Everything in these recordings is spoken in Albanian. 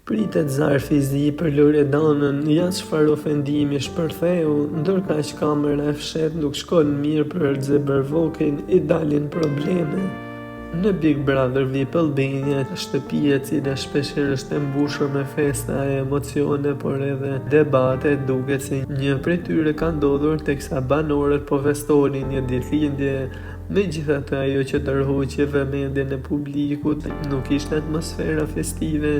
Pritet zarfi i zi për Loredanën, ja çfarë ofendimi shpërtheu, ndërkaq kamera e fshet nuk shkon mirë për Xebervokin, i dalin probleme. Në Big Brother VIP Albania, shtëpia e cila shpeshherë është e mbushur me festa e emocione, por edhe debate, duket se një prej tyre ka ndodhur teksa banorët po festonin një ditëlindje. Megjithatë, ajo që tërhoqi vëmendjen e publikut nuk ishte atmosfera festive,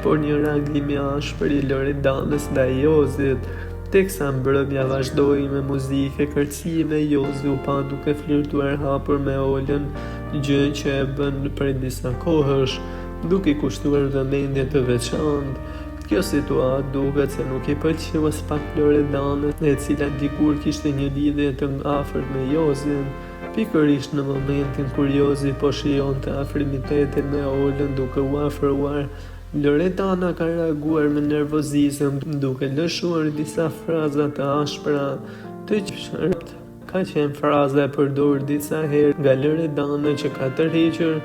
por një reagim i ashpër i Loredanës ndaj Jozit. Teksa mbrëmja vazhdoi me muzikë e kërcime, Jozi u pa duke flirtuar hapur me Olën, gjë që e bën prej disa kohësh, duke i kushtuar vëmendje të veçantë. Kjo situatë duket se nuk i pëlqeu as pak Loredanës, e cila dikur kishte një lidhje të afërt me Jozin. Pikërisht në momentin kur Jozi po shijonte afrimitetin me Olën duke u afruar, Loredana ka reaguar me nervozizëm, duke lëshuar disa fraza të ashpra, të qërt. Ka qenë fraza e përdorur disa herë nga Loredana që ka tërhequr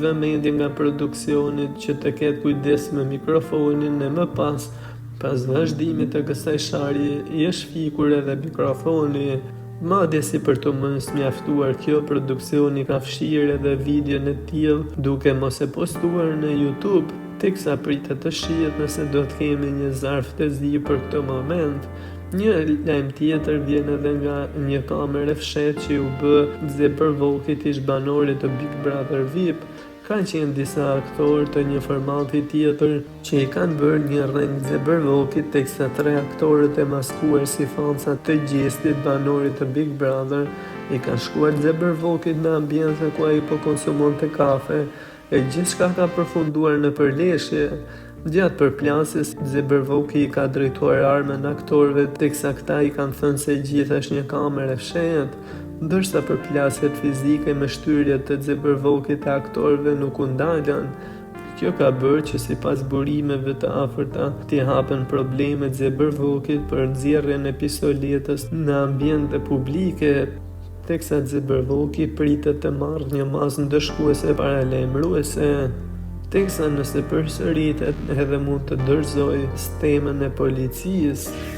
vëmendjen nga produksioni që të ketë kujdes me mikrofonin e më pas vazhdimit të kësaj sharje, i është fikur edhe mikrofoni. Madje si për të mos mjaftuar kjo, produksioni ka fshirë edhe videon e tillë duke mos e postuar në YouTube, teksa pritet të shihet nëse do të kemi një zarf të zi për këtë moment. Një lajm tjetër vjen edhe nga një kamerë fshet që u bë Xebervokit ish banorit të Big Brother VIP. Ka qenë disa aktorë të një formati tjetër që i kanë bërë një rreng Xebervokit, teksa 3 aktorët e maskuar si fansa të gjestit banorit të Big Brother i kanë shkuar Xebervokit në ambiente ku ai po konsumonte kafe, e gjithçka ka përfunduar në përleshje. Gjatë përplasjes, Xebervoki i ka drejtuar armën aktorëve, teksa këta i kanë thënë se gjithë është një kamerë fshet, ndërsa përplasjet fizike me shtyrjet të Xebervokit e aktorëve nuk u ndalën. Kjo ka bërë që sipas burimeve të afërta t'i hapen probleme Xebervokit për nxjerrjen e pistoletës në ambiente publike, teksa Xebervoki pritet të marrë një masë ndëshkuese paralajmëruese, teksa nëse përsëritet edhe mund të dorëzojë stemën e policisë.